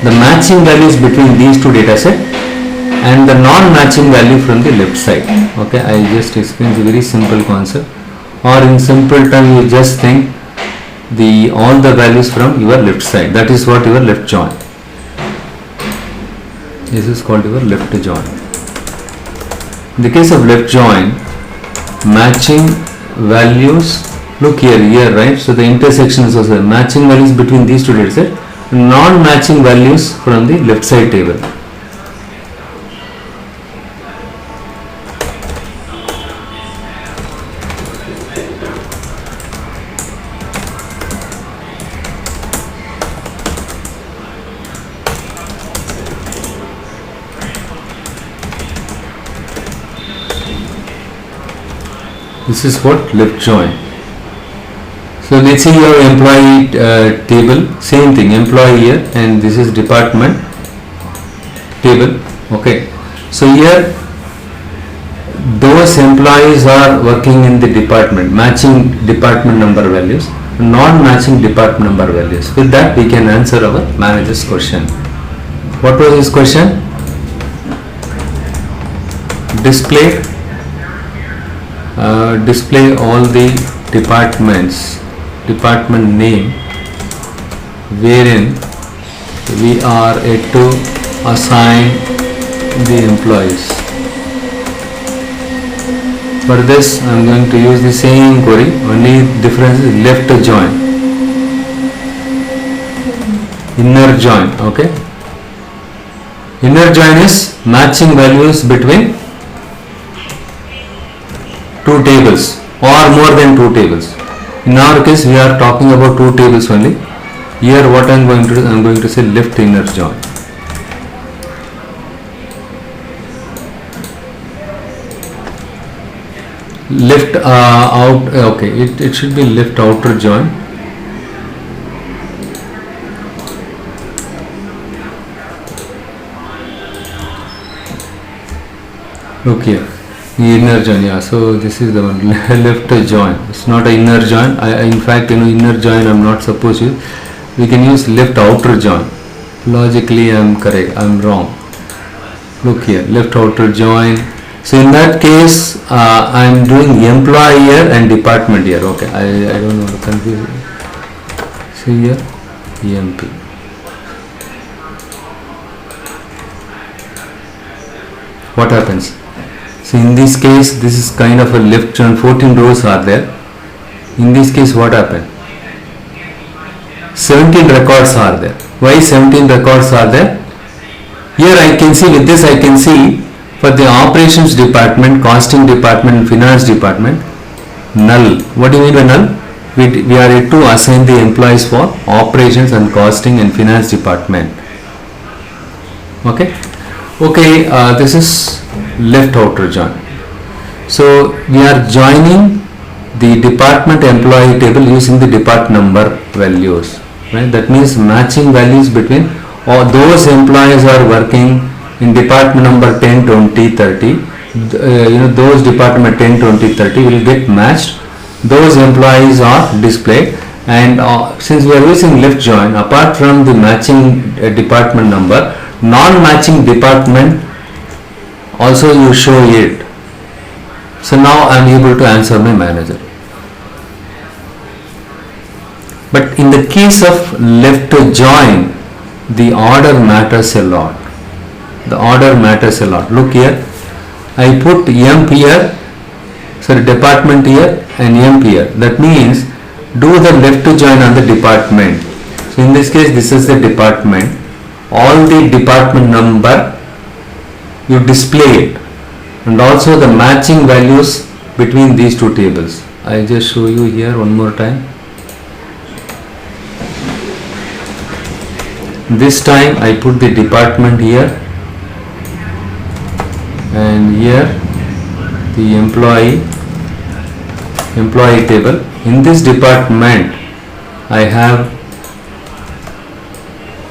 The matching values between these two data set and the non-matching value from the left side. Okay, I just explained a very simple concept, or in simple term you just think all the values from your left side. That is what your left join. This is called your left join. In the case of left join, matching values, look here, right? So the intersection is also matching values between these two data sets, non-matching values from the left side table. This is what left join. So let's see your employee table, same thing, employee here, and this is department table. Okay, so here those employees are working in the department, matching department number values, non-matching department number values. With that we can answer our manager's question. What was his question? Display all the department name wherein we are yet to assign the employees. For this I am going to use the same query, only difference is left join, inner join. Okay, inner join is matching values between two tables or more than two tables. In our case, we are talking about two tables only. Here, what I am going to do, I am going to say left inner join. Left out. Okay, it should be left outer join. Look here, inner join. Yeah, so this is the one left join. It's not an inner join. In fact, inner join I'm not supposed to use. We can use left outer join. Logically, I'm correct. I'm wrong. Look here, left outer join. So in that case, I'm doing employee here and department here. Okay, I don't want to confuse it. See here, EMP. What happens? So in this case, this is kind of a left join. 14 rows are there. In this case, what happened? 17 records are there. Why 17 records are there? Here I can see, with this I can see, for the operations department, costing department, finance department, null. What do you mean by null? We are yet to assign the employees for operations and costing and finance department. Okay. Okay, this is left outer join. So we are joining the department employee table using the depart number values. Right? That means matching values between all those employees are working in department number 10, 20, 30. Those department 10, 20, 30 will get matched. Those employees are displayed, and since we are using left join, apart from the matching department number, non-matching department also you show it. So now I am able to answer my manager. But in the case of left join, the order matters a lot. The order matters a lot. Look here, I put emp here, sorry, department here and emp here. That means do the left join on the department. So in this case, this is the department. All the department number you display it, and also the matching values between these two tables. I just show you here one more time. This time I put the department here, and here the employee table. In this department I have,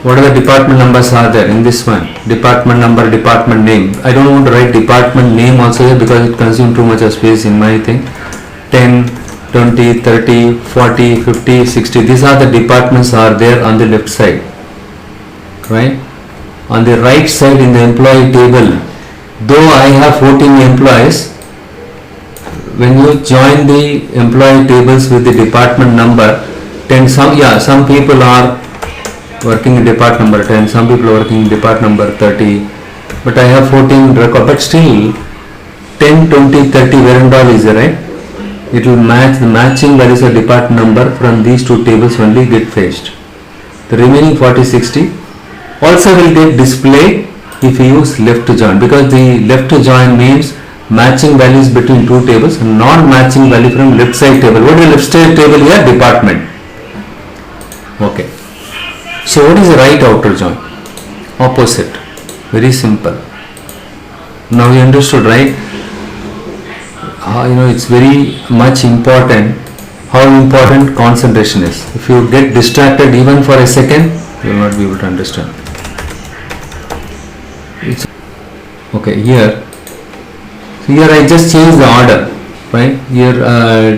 what are the department numbers are there in this one? Department number, department name. I don't want to write department name also here because it consumes too much of space in my thing. 10, 20, 30, 40, 50, 60. These are the departments are there on the left side. Right? On the right side in the employee table, though I have 14 employees, when you join the employee tables with the department number 10, some people are working in department number 10, some people are working in department number 30, but I have 14 record, but still 10, 20, 30 where and all is there, right? It will match, the matching values of department number from these two tables only get fetched. The remaining 40, 60 also will get displayed if you use left join, because the left join means matching values between two tables, non-matching value from left side table. What is left side table here? Department. Okay. So what is the right outer join? Opposite. Very simple. Now you understood, right? It's very much important how important concentration is. If you get distracted even for a second, you will not be able to understand. Okay, here I just change the order, right? Here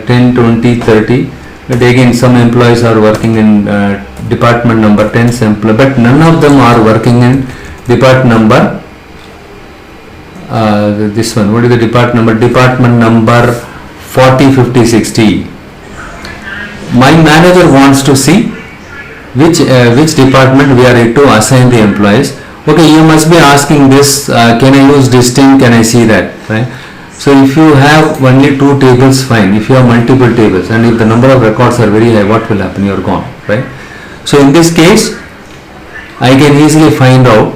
10, 20, 30, but again some employees are working in department number 10, but none of them are working in department number this one. What is the department number? Department number 40, 50, 60. My manager wants to see which department we are able to assign the employees. Okay, you must be asking this, can I use distinct, can I see that, right? So if you have only two tables, fine. If you have multiple tables and if the number of records are very high, what will happen? You are gone, right? So in this case, I can easily find out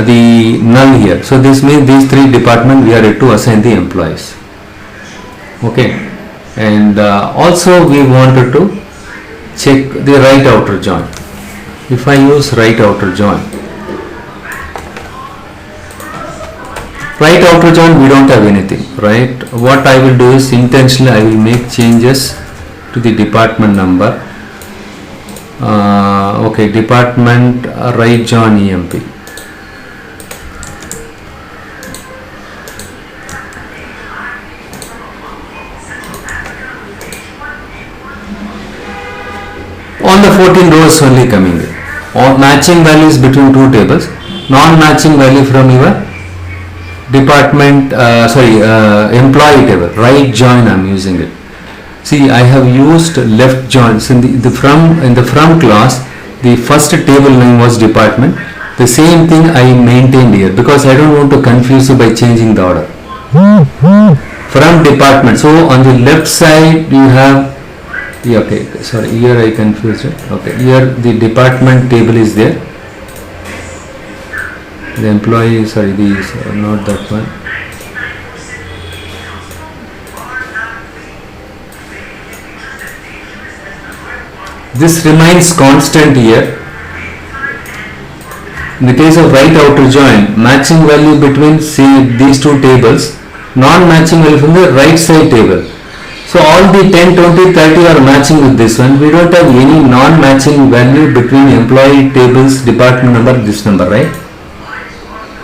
the null here. So this means these three departments we are able to assign the employees. Okay, and also we wanted to check the right outer join. If I use right outer join, right outer join we don't have anything, right? What I will do is intentionally I will make changes to the department number. Okay, department right join EMP. All the 14 rows only coming in. Or matching values between two tables, non-matching value from your department, employee table, right join I am using it. See, I have used left joins in the from class. The first table name was department. The same thing I maintained here because I don't want to confuse you by changing the order. From department. So on the left side you have, yeah, okay, sorry, here I confused it. Okay, here the department table is there. The employee, sorry, these not that one. This remains constant here. In the case of right outer join, matching value between these two tables, non-matching value from the right side table. So all the 10, 20, 30 are matching with this one. We don't have any non-matching value between employee tables, department number, this number, right?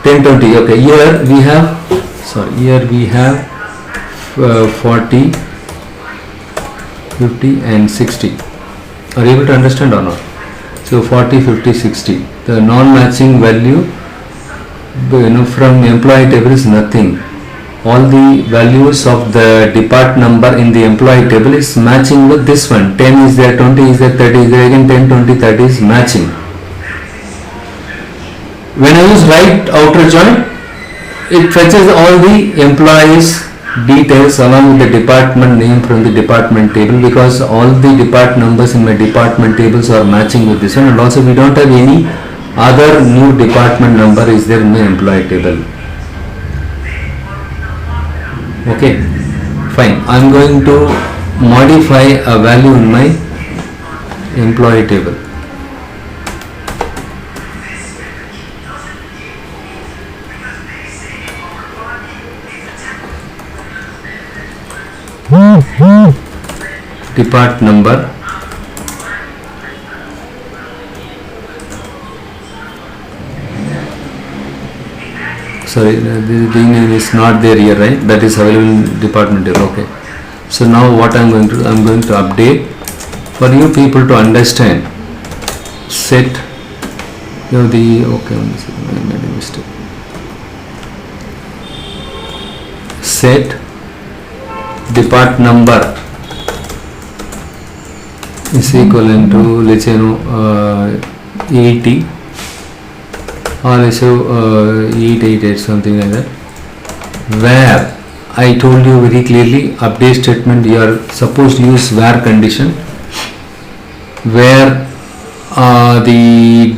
10, 20. Okay, here we have, here we have 40, 50 and 60. Are you able to understand or not? So 40, 50, 60. The non-matching value from employee table is nothing. All the values of the depart number in the employee table is matching with this one. 10 is there, 20 is there, 30 is there, again 10, 20, 30 is matching. When I use right outer join, it fetches all the employees details along with the department name from the department table, because all the depart numbers in my department tables are matching with this one, and also we don't have any other new department number is there in my employee table. Okay, fine. I am going to modify a value in my employee table. Depart number, sorry, the name is not there here, right? That is available in department table. Okay, so now what I am going to do, I am going to update for you people to understand. Set the, okay, I made a mistake. Set depart number is equivalent to, let's say, 80 or let's say 888, something like that, where I told you very clearly, update statement, you are supposed to use where condition, where the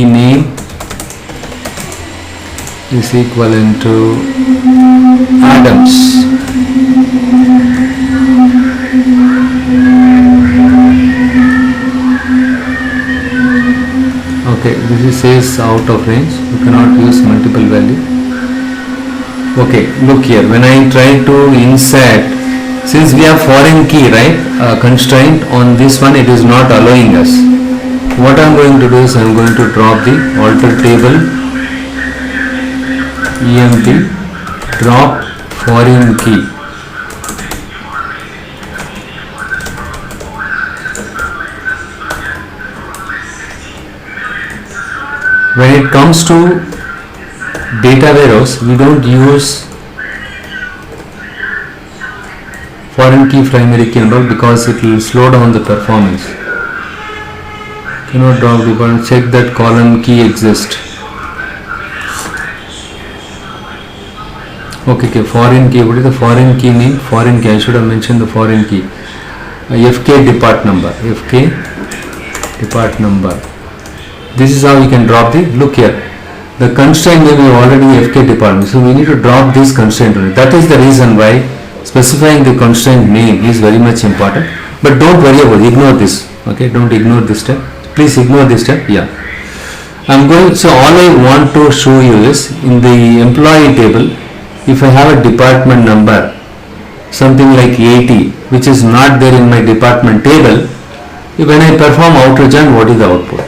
name is equivalent to Adams. Okay, this says out of range, you cannot use multiple value. Okay, look here, when I try to insert, since we have foreign key, right, constraint on this one, it is not allowing us. What I am going to do is I am going to drop the alter table EMP, drop foreign key. When it comes to data warehouse, we don't use foreign key, primary key and all, because it will slow down the performance. Cannot drop the, check that column key exists. Okay, foreign key. What is the foreign key mean? Foreign key, I should have mentioned the foreign key. FK depart number. FK depart number. This is how you can drop the, look here. the constraint name is already FK department, so we need to drop this constraint only. That is the reason why specifying the constraint name is very much important. But don't worry about it, ignore this. Okay, don't ignore this step. Please ignore this step. Yeah. So all I want to show you is in the employee table, if I have a department number, something like 80, which is not there in my department table, when I perform outer join, what is the output?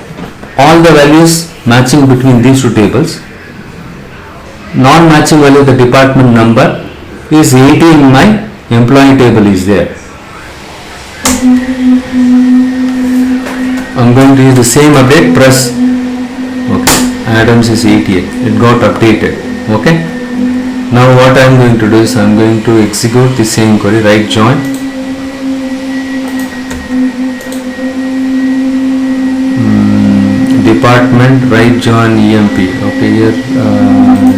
All the values matching between these two tables. Non-matching value of the department number is 80 in my employee table is there. I'm going to use the same update, press okay. Adams is 88, it got updated. Okay. Now what I am going to do is I am going to execute the same query, right join. Department right join EMP. Okay, here I am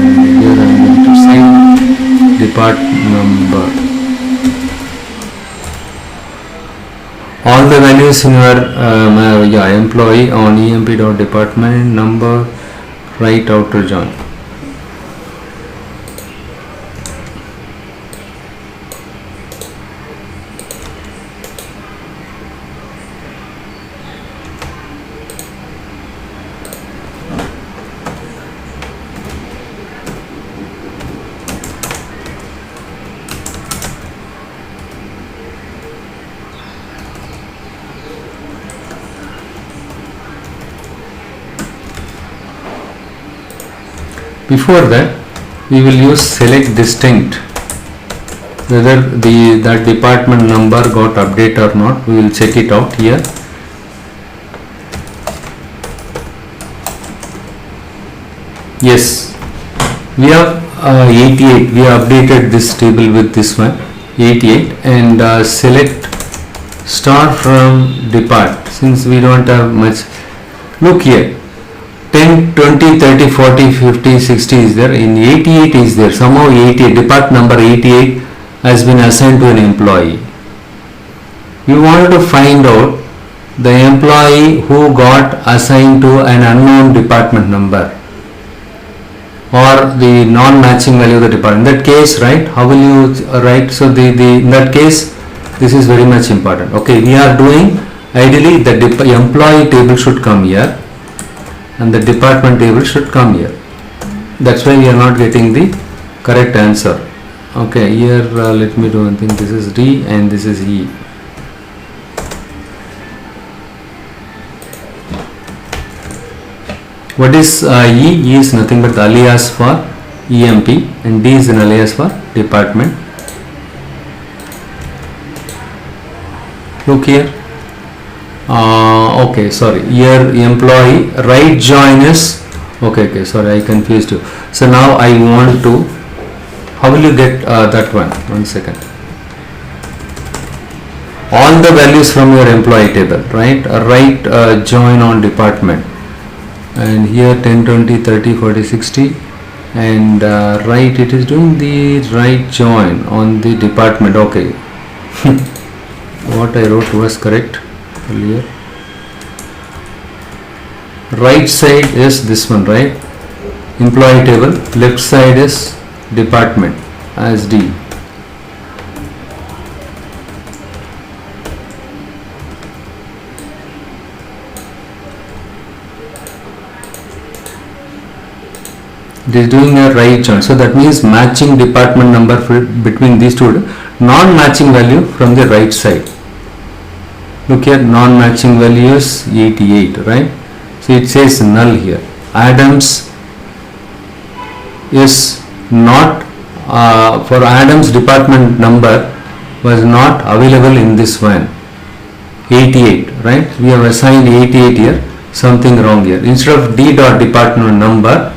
going to say department number. All the values in your employee on emp.department number right outer join. Before that, we will use select distinct, whether that department number got updated or not. We will check it out here. Yes, we have 88. We have updated this table with this one 88 and select star from depart. Since we don't have much, look here. 10, 20, 30, 40, 50, 60 is there. In 88 is there. Somehow 88, depart number 88 has been assigned to an employee. We wanted to find out the employee who got assigned to an unknown department number or the non-matching value of the department. In that case, right, how will you write? So in that case, this is very much important. Okay, we are doing, ideally the employee table should come here and the department table should come here. That's why we are not getting the correct answer. Okay, here let me do one thing. This is D and this is E. What is E? E is nothing but the alias for EMP and D is an alias for department. Look here. Okay, sorry, here employee right join is okay, sorry, I confused you. So now I want to, how will you get that one second. All the values from your employee table, right, right join on department, and here 10, 20, 30, 40, 60 and right, it is doing the right join on the department. Okay. What I wrote was correct earlier. Right side is this one, right, employee table, left side is department as D. It is doing a right join, so that means matching department number between these two, non-matching value from the right side. Look here, non-matching value is 88, right? So it says null here. Adams is not, for Adams department number was not available in this one. 88, right? We have assigned 88 here, something wrong here. Instead of D dot department number,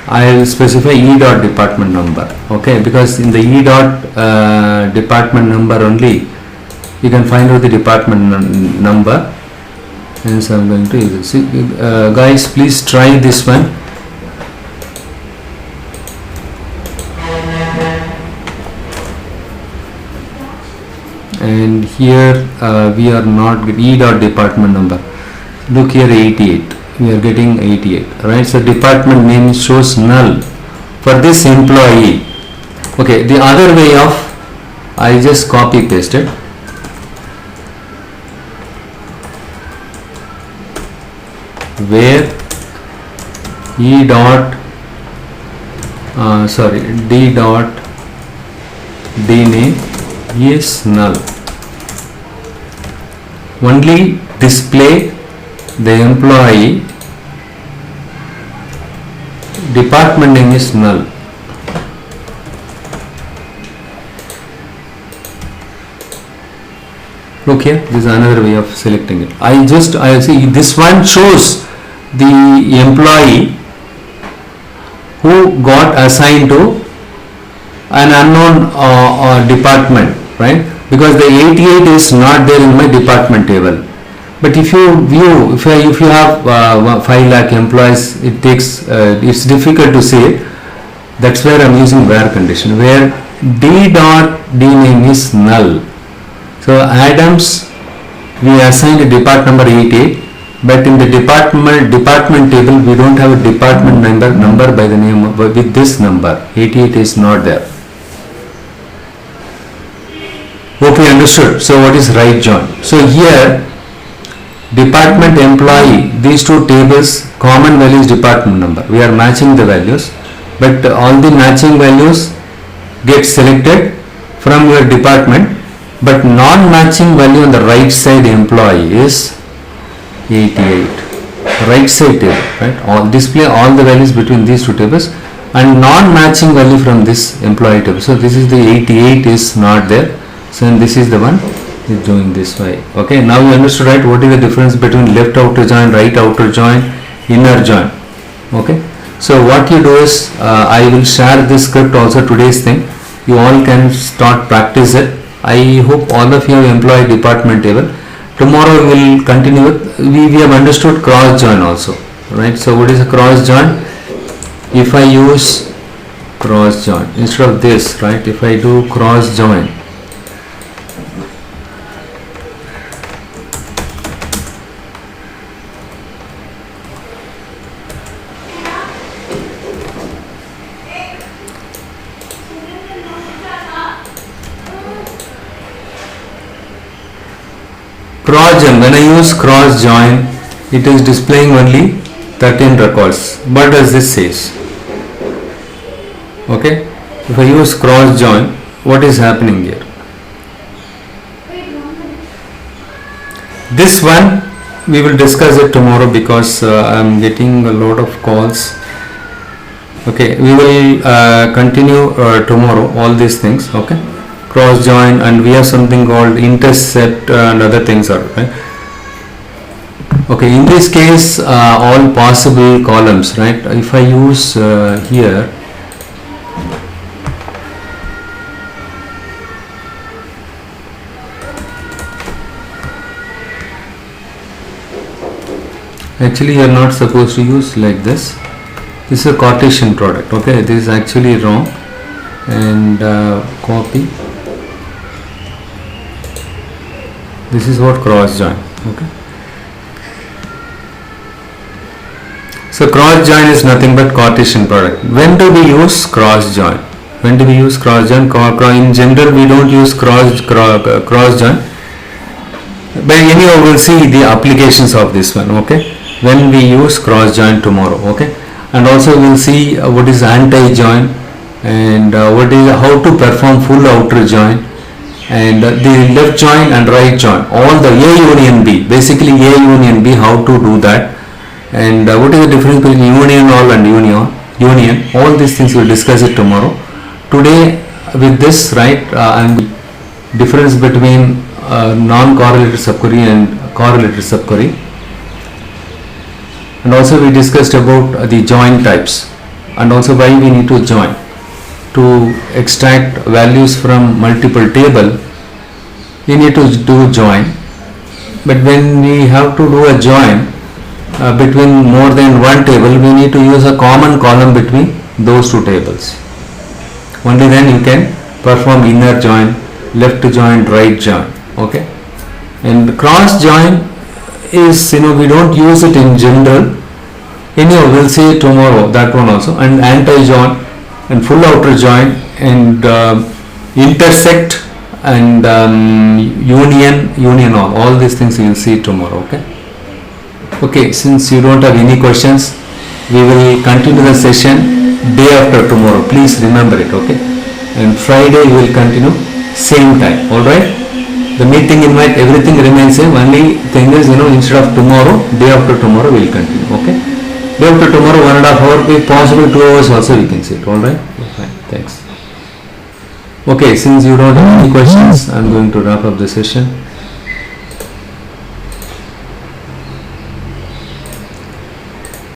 I will specify E dot department number. Okay, because in the E dot department number only you can find out the department number. And so I'm going to use it. See, guys, please try this one. And here we are not E dot department number. Look here, 88. we are getting 88, right? So department name shows null for this employee. Okay, the other way of, I just copy pasted. Where E dot D dot D name is null. Only display the employee, department name is null. Look here, this is another way of selecting it. I see this one shows the employee who got assigned to an unknown department, right? Because the 88 is not there in my department table. But if you view, if you have 5 lakh employees, it's difficult to say. That's where I'm using where condition, where D dot D name is null. So Adams, we assigned a department number 88, but in the department table we don't have a department number by the name with this number. 88 is not there. Okay, understood. So what is right join? So here department employee, these two tables, common value is department number. We are matching the values, but all the matching values get selected from your department, but non-matching value on the right side employee is 88. Right side table, right? Display all the values between these two tables and non-matching value from this employee table. So this is the 88 is not there. So this is the one is doing this way. Okay, now you understood, right? What is the difference between left outer join, right outer join, inner join? Okay, so what you do is I will share this script also, today's thing. You all can start practice it. I hope all of you have employee department table. Tomorrow we will continue with, we have understood cross join also, right? So what is a cross join? If I use cross join instead of this, right? If I do cross join, when I use cross join, it is displaying only 13 records. What does this says? Okay, if I use cross join, what is happening here? This one we will discuss it tomorrow because I am getting a lot of calls. Okay, we will continue tomorrow all these things. Okay, cross join, and we have something called intercept and other things are right. Okay, in this case all possible columns, right? If I use here actually you are not supposed to use like this. This is a Cartesian product. Okay, this is actually wrong, and copy. This is what cross join. Okay, so cross join is nothing but Cartesian product. When do we use cross join? When do we use cross join? In general we don't use cross join, but anyhow we'll see the applications of this one. Okay, when we use cross join tomorrow. Okay, and also we'll see what is anti join, and what is how to perform full outer join, and the left join and right join, all the A union B, basically A union B, how to do that, and what is the difference between union all and union, all these things we'll discuss it tomorrow. Today with this, right, and difference between non-correlated subquery and correlated subquery, and also we discussed about the join types, and also why we need to join. To extract values from multiple table, we need to do join, but when we have to do a join between more than one table, we need to use a common column between those two tables. Only then you can perform inner join, left join, right join. Okay, and cross join is, we don't use it in general, Anyhow, we'll see tomorrow that one also, and anti-join and full outer join and intersect and union all these things you will see tomorrow. Okay, since you don't have any questions, we will continue the session day after tomorrow. Please remember it. Okay, and Friday we will continue same time. All right, the meeting invite, everything remains same, only thing is, instead of tomorrow, day after tomorrow we will continue. Okay, day after tomorrow 1.5 hours, if possible 2 hours also we can sit. All right, fine, thanks. Okay, since you don't have any questions, I'm going to wrap up the session.